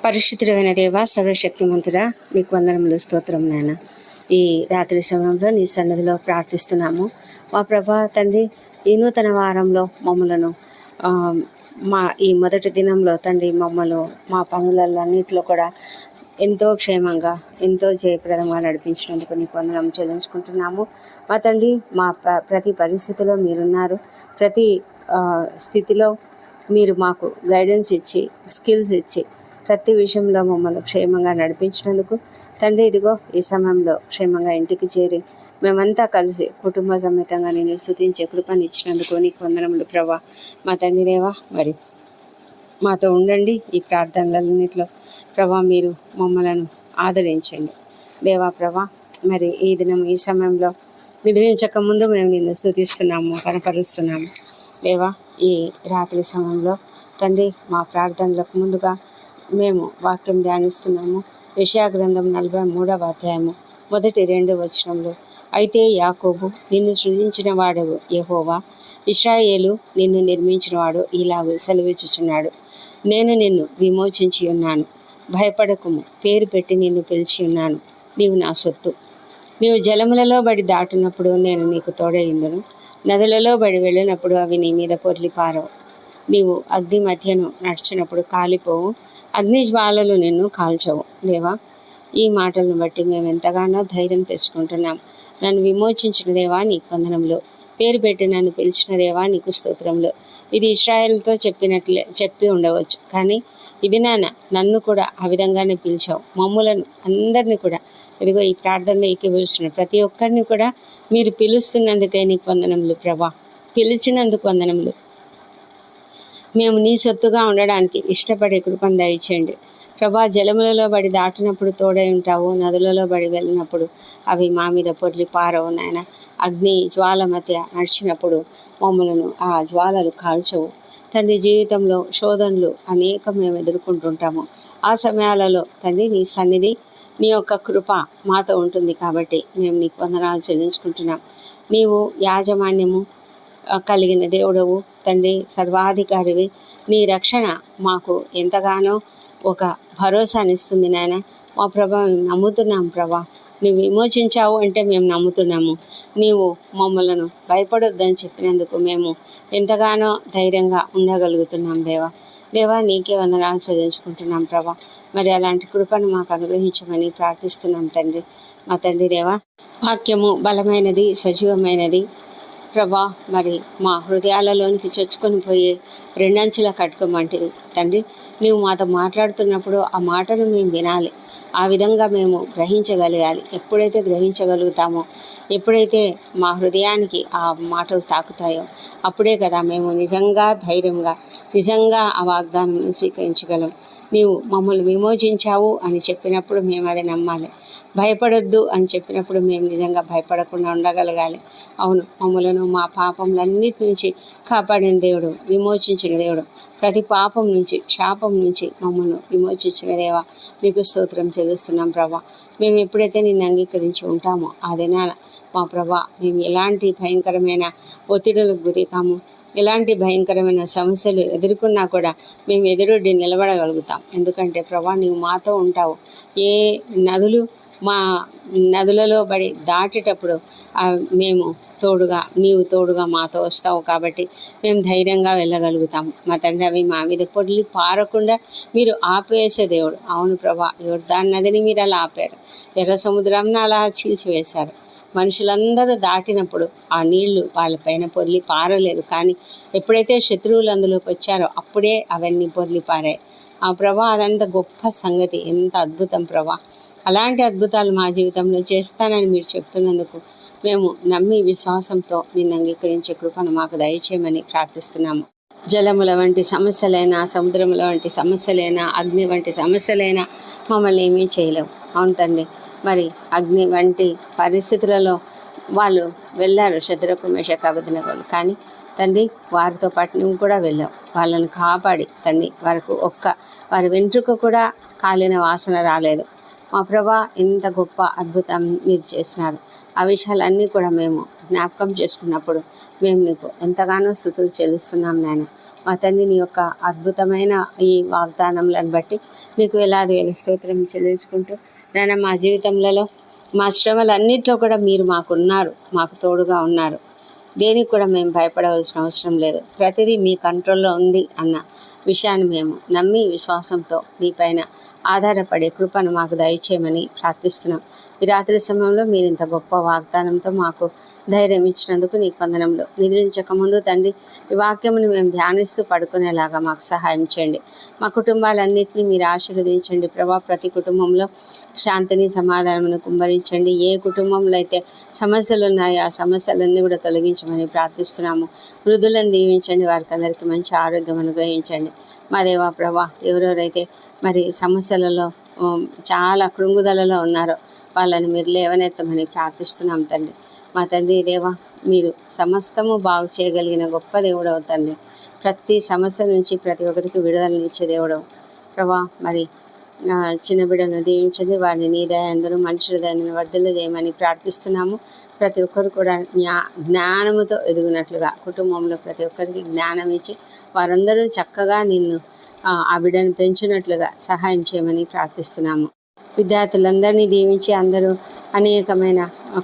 పరిశుద్ధుడైన దేవ, సర్వశక్తిమంతుడా, నీకు వందనములు, స్తోత్రం నాయన. ఈ రాత్రి సమయంలో నీ సన్నిధిలో ప్రార్థిస్తున్నాము. మా ప్రభా తండ్రి, ఈ నూతన వారంలో మమ్మలను ఈ మొదటి దినంలో తండ్రి మమ్మల్ని మా పనులన్నింటిలో కూడా ఎంతో క్షేమంగా, ఎంతో జయప్రదంగా నడిపించినందుకు నీకు వందనం చెల్లించుకుంటున్నాము. మా తండ్రి, మా ప్రతి పరిస్థితిలో మీరున్నారు. ప్రతి స్థితిలో మీరు మాకు గైడెన్స్ ఇచ్చి, స్కిల్స్ ఇచ్చి, ప్రతి విషయంలో మమ్మల్ని క్షేమంగా నడిపించినందుకు తండ్రి, ఇదిగో ఈ సమయంలో క్షేమంగా ఇంటికి చేరి మేమంతా కలిసి కుటుంబ సమేతంగా నేను స్తుతించే కృపను ఇచ్చినందుకు నీకు వందనములు ప్రభా. మా తండ్రి దేవా, మరి మాతో ఉండండి. ఈ ప్రార్థనలన్నింటిలో ప్రభా మీరు మమ్మలను ఆదరించండి దేవా ప్రభా. మరి ఈ దినం ఈ సమయంలో నిద్రించక ముందు మేము నిన్ను స్తుతిస్తున్నాము, కనపరుస్తున్నాము దేవా. ఈ రాత్రి సమయంలో తండ్రి మా ప్రార్థనలకు ముందుగా మేము వాక్యం ధ్యానిస్తున్నాము. యెషయా గ్రంథం 43వ అధ్యాయము 1-2 వచనంలో, అయితే యాకోబు, నిన్ను సృజించిన వాడవు యెహోవా, ఇశ్రాయేలు, నిన్ను నిర్మించిన వాడు ఇలాగూ సెలవిచ్చుచున్నాడు, నేను నిన్ను విమోచించి ఉన్నాను, భయపడకుము, పేరు పెట్టి నిన్ను పిలిచి ఉన్నాను, నీవు నా సొత్తు. నీవు జలములలో బడి దాటినప్పుడు నేను నీకు తోడయిందును, నదులలో బడి వెళ్ళినప్పుడు అవి నీ మీద పొర్లి పారవు. నీవు అగ్ని మధ్యను నడిచినప్పుడు కాలిపోవు, అగ్ని జ్వాలలు నిన్ను కాల్చవు దేవా. ఈ మాటలను బట్టి మేము ఎంతగానో ధైర్యం తెచ్చుకుంటున్నాం. నన్ను విమోచించిన దేవా నీకు వందనములు, పేరు పెట్టి నన్ను పిలిచిన దేవా నీకు స్తోత్రములు. ఇది ఇశ్రాయేలుతో చెప్పి ఉండవచ్చు, కానీ ఇది నన్ను కూడా ఆ విధంగానే పిలిచావు. మమ్ములను అందరినీ కూడా ఇదిగో ఈ ప్రార్థనలో ఏకీభవిస్తున్న ప్రతి ఒక్కరిని కూడా మీరు పిలుస్తున్నందుకే నీకు వందనములు ప్రభా. పిలిచినందుకు వందనములు. మేము నీ సొత్తుగా ఉండడానికి ఇష్టపడే కృపను దయచేయండి ప్రభా. జలములలో బడి దాటినప్పుడు తోడై ఉంటావు, నదులలో బడి వెళ్ళినప్పుడు అవి మా మీద పొర్లి పారవు నాయన. అగ్ని జ్వాల మధ్య నడిచినప్పుడు మమ్మలను ఆ జ్వాలలు కాల్చవు తండ్రి. జీవితంలో శోధనలు అనేకం మేము ఎదుర్కొంటుంటాము. ఆ సమయాలలో తండ్రి నీ సన్నిధి, నీ యొక్క కృప మాతో ఉంటుంది కాబట్టి మేము నీకు వందనాలు చెల్లించుకుంటున్నాం. నీవు యాజమాన్యము కలిగిన దేవుడవు తండ్రి, సర్వాధికారివి. నీ రక్షణ మాకు ఎంతగానో ఒక భరోసానిస్తుంది నాయన. మా ప్రభా మేము నమ్ముతున్నాం ప్రభా. నువ్వు విమోచించావు అంటే మేము నమ్ముతున్నాము. నీవు మమ్మలను భయపడొద్దని చెప్పినందుకు మేము ఎంతగానో ధైర్యంగా ఉండగలుగుతున్నాం దేవా. దేవా నీకే వందనాలు చెల్లించుకుంటున్నాం ప్రభా. మరి అలాంటి కృపను మాకు అనుగ్రహించమని ప్రార్థిస్తున్నాం తండ్రి. మా తండ్రి దేవా, వాక్యము బలమైనది, సజీవమైనది ప్రభా. మరి మా హృదయాలలోనికి చొచ్చుకొని పోయే రెండంచుల ఖడ్గం వంటిది తండ్రి. నీవు మాతో మాట్లాడుతున్నప్పుడు ఆ మాటను మేము వినాలి, ఆ విధంగా మేము గ్రహించగలగాలి. ఎప్పుడైతే గ్రహించగలుగుతామో, ఎప్పుడైతే మా హృదయానికి ఆ మాటలు తాకుతాయో అప్పుడే కదా మేము నిజంగా ధైర్యంగా, నిజంగా ఆ వాగ్దానం స్వీకరించగలం. నీవు మమ్మల్ని విమోచించావు అని చెప్పినప్పుడు మేము అది నమ్మాలి. భయపడొద్దు అని చెప్పినప్పుడు మేము నిజంగా భయపడకుండా ఉండగలగాలి. అవును, మమ్మలను మా పాపములన్నిటి నుంచి కాపాడిన దేవుడు, విమోచించిన దేవుడు, ప్రతి పాపం నుంచి, శాపం నుంచి మమ్మల్ని విమోచించిన దేవా మీకు స్తోత్రం చెల్లిస్తున్నాం ప్రభా. మేము ఎప్పుడైతే నిన్ను అంగీకరించి ఉంటామో ఆ దినాన మా ప్రభా మేము ఎలాంటి భయంకరమైన ఒత్తిడులకు గురి కాము, ఎలాంటి భయంకరమైన సమస్యలు ఎదుర్కొన్నా కూడా మేము ఎదురొడ్డి నిలబడగలుగుతాం. ఎందుకంటే ప్రభా నీవు మాతో ఉంటావు. ఏ మా నదులలో బడి దాటేటప్పుడు మేము తోడుగా, నీవు తోడుగా మాతో వస్తావు కాబట్టి మేము ధైర్యంగా వెళ్ళగలుగుతాము. మా తండ్రి, అవి మా మీద పొర్లి పారకుండా మీరు ఆపేసే దేవుడు. అవును ప్రభా, యోర్దాను నదిని మీరు అలా ఆపారు, ఎర్ర సముద్రాన్ని అలా చీల్చివేశారు. మనుషులందరూ దాటినప్పుడు ఆ నీళ్లు వాళ్ళపైన పొర్లి పారలేదు, కానీ ఎప్పుడైతే శత్రువులు అందులోకి వచ్చారో అప్పుడే అవన్నీ పొర్లి పారాయి. ఆ ప్రభా, అదంత గొప్ప సంగతి, ఎంత అద్భుతం ప్రభా. అలాంటి అద్భుతాలు మా జీవితంలో చేస్తానని మీరు చెప్తున్నందుకు మేము నమ్మి విశ్వాసంతో నిన్ను అంగీకరించే కృపను మాకు దయచేయమని ప్రార్థిస్తున్నాము. జలముల వంటి సమస్యలైనా, సముద్రముల వంటి సమస్యలైనా, అగ్ని వంటి సమస్యలైనా మమ్మల్ని ఏమీ చేయలేవు. అవును తండ్రి. మరి అగ్ని వంటి పరిస్థితులలో వాళ్ళు వెళ్ళారు, శద్రకు, మేషకు, అబేద్నెగోలు. కానీ తండ్రి వారితో పాటు నువ్వు కూడా వెళ్ళావు, వాళ్ళని కాపాడి తండ్రి వారి వెంట్రుక కూడా కాలిన వాసన రాలేదు. మా ప్రభా, ఇంత గొప్ప అద్భుతం మీరు చేసినారు. ఆ విషయాలన్నీ కూడా మేము జ్ఞాపకం చేసుకున్నప్పుడు మేము నీకు ఎంతగానో స్తుతులు చెల్లిస్తున్నాం నాయన. మా తండ్రి, నీ యొక్క అద్భుతమైన ఈ వాగ్దానములను బట్టి మీకు వేలాది వేల స్తోత్రం చెల్లించుకుంటూ నాయన, మా జీవితంలో మా శ్రమలన్నింటిలో కూడా మీరు మాకున్నారు, మాకు తోడుగా ఉన్నారు. దేనికి కూడా మేము భయపడవలసిన అవసరం లేదు. ప్రతిదీ మీ కంట్రోల్లో ఉంది అన్న విషయాన్ని మేము నమ్మి విశ్వాసంతో మీ పైన ఆధారపడే కృపను మాకు దయచేయమని ప్రార్థిస్తున్నాం. ఈ రాత్రి సమయంలో మీరు ఇంత గొప్ప వాగ్దానంతో మాకు ధైర్యం ఇచ్చినందుకు నీకు వందనములు. నిద్రించక ముందు తండ్రి, ఈ వాక్యమును మేము ధ్యానిస్తూ పడుకునేలాగా మాకు సహాయం చేయండి. మా కుటుంబాలన్నింటినీ మీరు ఆశీర్వదించండి ప్రభా. ప్రతి కుటుంబంలో శాంతిని, సమాధానమును కుమ్మరించండి. ఏ కుటుంబంలో అయితే సమస్యలు ఉన్నాయో ఆ సమస్యలన్నీ కూడా తొలగించమని ప్రార్థిస్తున్నాము. వృద్ధులను దీవించండి, వారికి అందరికీ మంచి ఆరోగ్యం అనుగ్రహించండి. మా దేవా ప్రభా, ఎవరెవరైతే మరి సమస్యలలో చాలా కృంగుదలలో ఉన్నారో వాళ్ళని మీరు లేవనెత్తమని ప్రార్థిస్తున్నాం తండ్రి. మా తండ్రి దేవా, మీరు సమస్తము బాగు చేయగలిగిన గొప్ప దేవుడవు తండ్రి. ప్రతి సమస్య నుంచి ప్రతి ఒక్కరికి విడుదలనిచ్చే దేవుడవు ప్రభా. మరి చిన్న బిడ్డను దీవించండి, వారిని నీ దయందరూ మనుషుల దయను వర్ధలు చేయమని ప్రార్థిస్తున్నాము. ప్రతి ఒక్కరు కూడా జ్ఞానముతో ఎదుగునట్లుగా కుటుంబంలో ప్రతి ఒక్కరికి జ్ఞానం ఇచ్చి వారందరూ చక్కగా నిన్ను ఆ బిడ్డను పెంచినట్లుగా సహాయం చేయమని ప్రార్థిస్తున్నాము. విద్యార్థులందరినీ దీవించి అందరూ అనేకమైన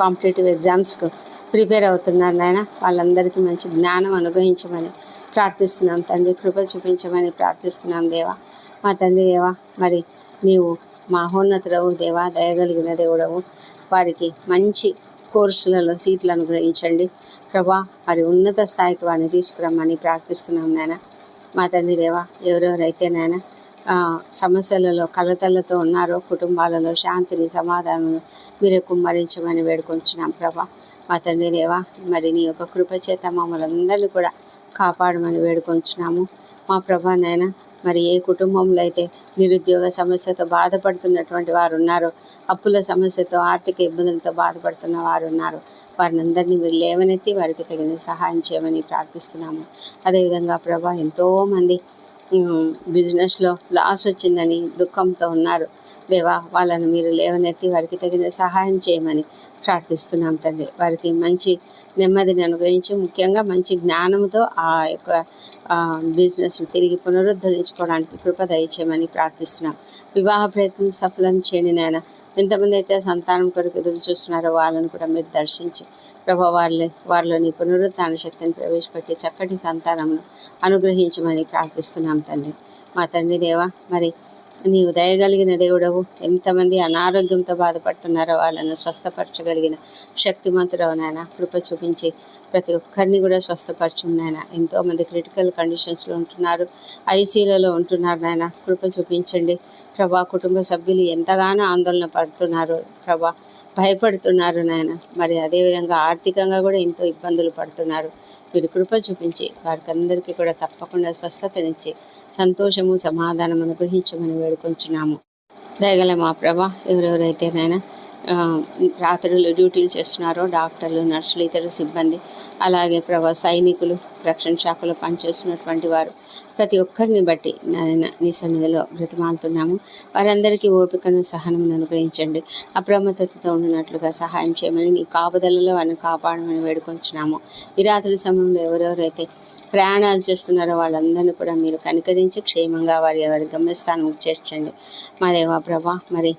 కాంపిటేటివ్ ఎగ్జామ్స్కు ప్రిపేర్ అవుతున్నారు నాయన. వాళ్ళందరికీ మంచి జ్ఞానం అనుగ్రహించమని ప్రార్థిస్తున్నాం తండ్రి. కృప చూపించమని ప్రార్థిస్తున్నాం దేవా. మా తండ్రి దేవా, మరి నీవు మహోన్నతుడవు దేవా, దయగలిగిన దేవుడవు. వారికి మంచి కోర్సులలో సీట్లు అనుగ్రహించండి ప్రభా. మరి ఉన్నత స్థాయికి వారిని తీసుకురమ్మని ప్రార్థిస్తున్నాం నాయన. మా తండ్రి దేవా, ఎవరెవరైతే నాయన సమస్యలలో కలతలతో ఉన్నారో కుటుంబాలలో శాంతిని, సమాధానం మీరే కుమ్మరించమని వేడుకొంచున్నాం ప్రభా. మా తండ్రి దేవా, మరి నీ యొక్క కృపచేత మమ్మల్ని అందరినీ కూడా కాపాడమని వేడుకొంచున్నాము. మా ప్రభా నాయన, మరి ఏ కుటుంబంలో అయితే నిరుద్యోగ సమస్యతో బాధపడుతున్నటువంటి వారు ఉన్నారో, అప్పుల సమస్యతో, ఆర్థిక ఇబ్బందులతో బాధపడుతున్న వారు ఉన్నారు, వారిని అందరినీ మీరు లేవనెత్తి వారికి తగిన సహాయం చేయమని ప్రార్థిస్తున్నాము. అదేవిధంగా ప్రభా, ఎంతోమంది బిజినెస్లో లాస్ వచ్చిందని దుఃఖంతో ఉన్నారు దేవా. వాళ్ళని మీరు లేవనెత్తి వారికి తగిన సహాయం చేయమని ప్రార్థిస్తున్నాం తండ్రి. వారికి మంచి నెమ్మదిని అనుగ్రహించి ముఖ్యంగా మంచి జ్ఞానంతో ఆ యొక్క బిజినెస్ తిరిగి పునరుద్ధరించుకోవడానికి కృప దయచేయమని ప్రార్థిస్తున్నాం. వివాహ ప్రయత్నం సఫలం చేయండి నాయన. ఎంతమంది అయితే సంతానం కొరకు ఎదురు చూస్తున్నారో వాళ్ళని కూడా మీరు దర్శించి ప్రభా, వారిలో నీ పునరుత్థాన శక్తిని ప్రవేశపెట్టి చక్కటి సంతానంను అనుగ్రహించమని ప్రార్థిస్తున్నాం తండ్రి. మా తండ్రి దేవా, మరి నీవు దయగలిగిన దేవుడవు. ఎంతమంది అనారోగ్యంతో బాధపడుతున్నారో వాళ్ళను స్వస్థపరచగలిగిన శక్తిమంతుడవు నాయన. కృప చూపించి ప్రతి ఒక్కరిని కూడా స్వస్థపరచు నాయన. ఎంతోమంది క్రిటికల్ కండిషన్స్లో ఉంటున్నారు, ఐసీయూలలో ఉంటున్నారు నాయన. కృప చూపించండి ప్రభా. కుటుంబ సభ్యులు ఎంతగానో ఆందోళన పడుతున్నారు ప్రభా, భయపడుతున్నారు నాయన. మరి అదేవిధంగా ఆర్థికంగా కూడా ఎంతో ఇబ్బందులు పడుతున్నారు. మీరు కృప చూపించి వారికి అందరికీ కూడా తప్పకుండా స్వస్థతనిచ్చి సంతోషము, సమాధానం అనుగ్రహించమని వేడుకొంచున్నాము. దయగల మా ప్రభా, ఎవరెవరైతే నాయన రాత్రులు డ్యూటీలు చేస్తున్నారో డాక్టర్లు, నర్సులు, ఇతర సిబ్బంది, అలాగే ప్రభా సైనికులు, రక్షణ శాఖలో పనిచేస్తున్నటువంటి వారు ప్రతి ఒక్కరిని బట్టి నాయన నీ సన్నిధిలో బ్రతిమాలుతున్నాము. వారందరికీ ఓపికను, సహనం అనుగ్రహించండి. అప్రమత్తతతో ఉండినట్లుగా సహాయం చేయమని నీ కాపుదలలో వారిని కాపాడమని వేడుకొంచున్నాము. ఈ రాత్రి సమయంలో ఎవరెవరైతే ప్రయాణాలు చేస్తున్నారో వాళ్ళందరినీ కూడా మీరు కనికరించి క్షేమంగా వారి గమ్యస్థానం చేర్చండి మా దేవా ప్రభా. మరి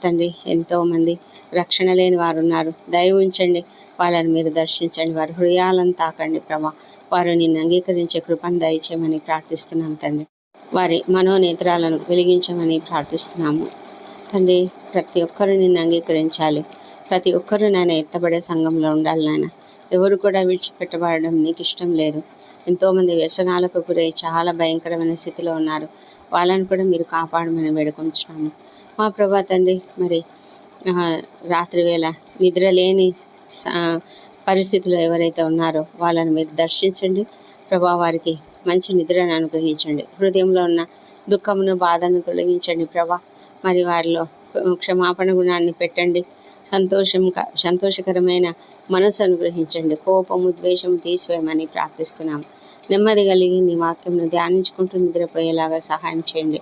తండ్రి, ఎంతోమంది రక్షణ లేని వారు ఉన్నారు, దయ ఉంచండి, వాళ్ళని మీరు దర్శించండి, వారి హృదయాలను తాకండి ప్రభా. వారు నిన్ను అంగీకరించే కృపను దయచేయమని ప్రార్థిస్తున్నాం తండ్రి. వారి మనోనేత్రాలను వెలిగించమని ప్రార్థిస్తున్నాము తండ్రి. ప్రతి ఒక్కరూ నిన్ను అంగీకరించాలి, ప్రతి ఒక్కరూ నాయన ఎత్తబడే సంఘంలో ఉండాలి నాయన. ఎవరు కూడా విడిచిపెట్టబడడం నీకు ఇష్టం లేదు. ఎంతోమంది వ్యసనాలకు గురై చాలా భయంకరమైన స్థితిలో ఉన్నారు, వాళ్ళని కూడా మీరు కాపాడమని వేడుకొంచున్నాము మా ప్రభా తండ్రి. మరి రాత్రి వేళ నిద్ర లేని పరిస్థితుల్లో ఎవరైతే ఉన్నారో వాళ్ళని మీరు దర్శించండి ప్రభా. వారికి మంచి నిద్రను అనుగ్రహించండి. హృదయంలో ఉన్న దుఃఖమును, బాధను తొలగించండి ప్రభా. మరి వారిలో క్షమాపణ గుణాన్ని పెట్టండి. సంతోషకరమైన మనసు అనుగ్రహించండి. కోపము, ద్వేషము తీసివేయమని ప్రార్థిస్తున్నాము. నెమ్మది కలిగి నీ వాక్యంను ధ్యానించుకుంటూ నిద్రపోయేలాగా సహాయం చేయండి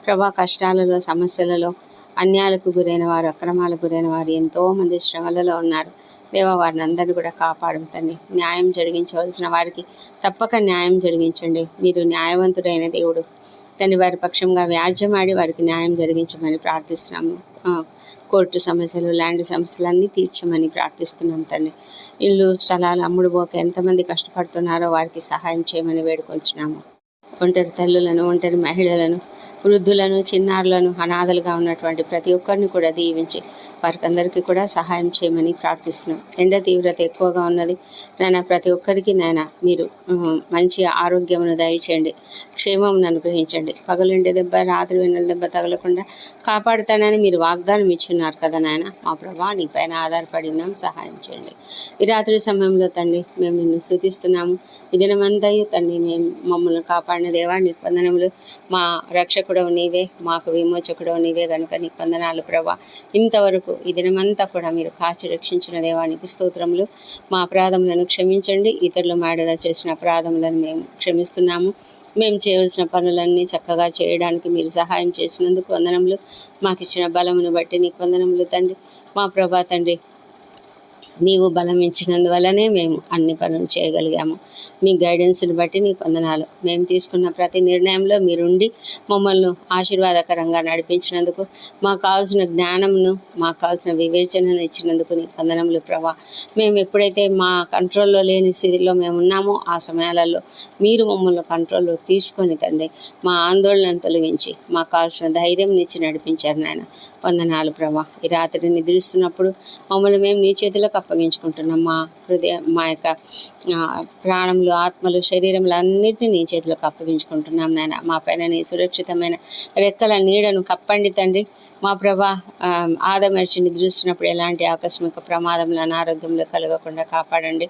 ప్రభా. కష్టాలలో, సమస్యలలో, అన్యాయాలకు గురైన వారు, అక్రమాలకు గురైన వారు ఎంతోమంది శ్రమలలో ఉన్నారు. దేవా వారిని అందరినీ కూడా కాపాడం తండ్రి. న్యాయం జరిగించవలసిన వారికి తప్పక న్యాయం జరిగించండి. మీరు న్యాయవంతుడైన దేవుడు తండ్రి. వారి పక్షంగా వ్యాజ్యమాడి వారికి న్యాయం జరిగించమని ప్రార్థిస్తున్నాము. కోర్టు సమస్యలు, ల్యాండ్ సమస్యలన్నీ తీర్చమని ప్రార్థిస్తున్నాం తండ్రి. ఇల్లు స్థలాలు అమ్ముడు పోక ఎంతమంది కష్టపడుతున్నారో వారికి సహాయం చేయమని వేడుకొంచున్నాము. ఒంటరి తల్లులను, ఒంటరి మహిళలను, వృద్ధులను, చిన్నారులను, అనాథలుగా ఉన్నటువంటి ప్రతి ఒక్కరిని కూడా దీవించి వారికి అందరికీ కూడా సహాయం చేయమని ప్రార్థిస్తున్నాం. ఎండ తీవ్రత ఎక్కువగా ఉన్నది నాయన. ప్రతి ఒక్కరికి నాయన మీరు మంచి ఆరోగ్యమును దయచేయండి, క్షేమమును అనుగ్రహించండి. పగలుండే దెబ్బ, రాత్రి వెన్నెల దెబ్బ తగలకుండా కాపాడుతానని మీరు వాగ్దానం ఇచ్చున్నారు కదా నాయన. మా ప్రభా నీ పైన ఆధారపడి ఉన్నాం, సహాయం చేయండి. ఈ రాత్రి సమయంలో తండ్రి మేము నిన్ను స్తుతిస్తున్నాము. ఈ దినమంతయు తండ్రి మేము మమ్మల్ని కాపాడిన దేవా నీకు వందనములు. మా రక్షకుడవు నీవే, మాకు విమోచకుడవు నీవే కనుక నీకు వందనాలు ప్రభా. ఇంతవరకు ఈ దినమంతా కూడా మీరు కాచి రక్షించిన దేవా నీకు స్తోత్రములు. మా అపరాధములను క్షమించండి. ఇతరుల మాడలా చేసిన అపరాధములను మేము క్షమిస్తున్నాము. మేము చేయవలసిన పనులన్నీ చక్కగా చేయడానికి మీరు సహాయం చేసినందుకు వందనములు. మాకు ఇచ్చిన బలమును బట్టి నీకు వందనములు తండ్రి. మా ప్రభా తండ్రి నీవు బలం ఇచ్చినందువల్లనే మేము అన్ని పనులు చేయగలిగాము. మీ గైడెన్స్ని బట్టి నీకు వందనాలు. మేము తీసుకున్న ప్రతి నిర్ణయంలో మీరుండి మమ్మల్ని ఆశీర్వాదకరంగా నడిపించినందుకు, మాకు కావాల్సిన జ్ఞానమును, మాకు కావాల్సిన వివేచనను ఇచ్చినందుకు నీకు వందనములు ప్రభా. మేము ఎప్పుడైతే మా కంట్రోల్లో లేని స్థితిలో మేము ఉన్నామో ఆ సమయాలలో మీరు మమ్మల్ని కంట్రోల్లో తీసుకొని తండ్రి మా ఆందోళనను తొలగించి మాకు కావాల్సిన ధైర్యం ఇచ్చి నడిపించారు నాయన. వందనాలు ప్రభా. ఈ రాత్రి నిద్రిస్తున్నప్పుడు మమ్మల్ని మేము నీ చేతులకు అప్పగించుకుంటున్నాం. మా హృదయం, మా యొక్క ప్రాణములు, ఆత్మలు, శరీరములు అన్నిటినీ నీ చేతులకు అప్పగించుకుంటున్నాం నాయన. మా పైన నీ సురక్షితమైన రెక్కల నీడను కప్పండి తండ్రి. మా ప్రభా ఆదమర్చి నిద్రిస్తున్నప్పుడు ఎలాంటి ఆకస్మిక ప్రమాదములు, అనారోగ్యంలో కలగకుండా కాపాడండి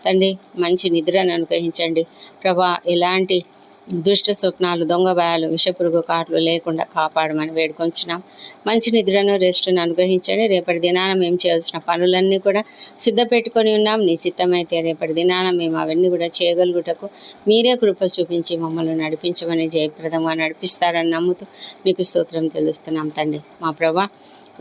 తండ్రి. మంచి నిద్రను అనుగ్రహించండి ప్రభా. ఎలాంటి దుష్ట స్వప్నాలు, దొంగ భయాలు, విషపురుగు కాట్లు లేకుండా కాపాడమని వేడుకొంచున్నాం. మంచి నిద్రను, రెస్ట్ను అనుగ్రహించండి. రేపటి దినాన మేము చేయాల్సిన పనులన్నీ కూడా సిద్ధపెట్టుకొని ఉన్నాం. నీ చిత్తమైతే రేపటి దినాన మేము అవన్నీ కూడా చేయగలుగుటకు మీరే కృప చూపించి మమ్మల్ని నడిపించమని, జయప్రదంగా నడిపిస్తారని నమ్ముతూ మీకు స్తోత్రం తెలుస్తున్నాం తండ్రి. మా ప్రభా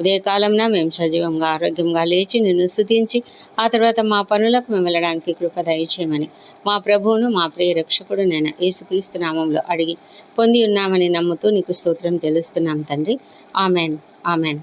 ఉదయకాలంలో మేము సజీవంగా, ఆరోగ్యంగా లేచి నిన్ను స్తుతించి ఆ తర్వాత మా పనులకు మేము వెళ్ళడానికి కృప దయచేయమని మా ప్రభువును, మా ప్రియ రక్షకుడు నేను యేసుక్రీస్తు నామంలో అడిగి పొంది ఉన్నామని నమ్ముతూ నీకు స్తోత్రం తెలుస్తున్నాం తండ్రి. Amen, amen.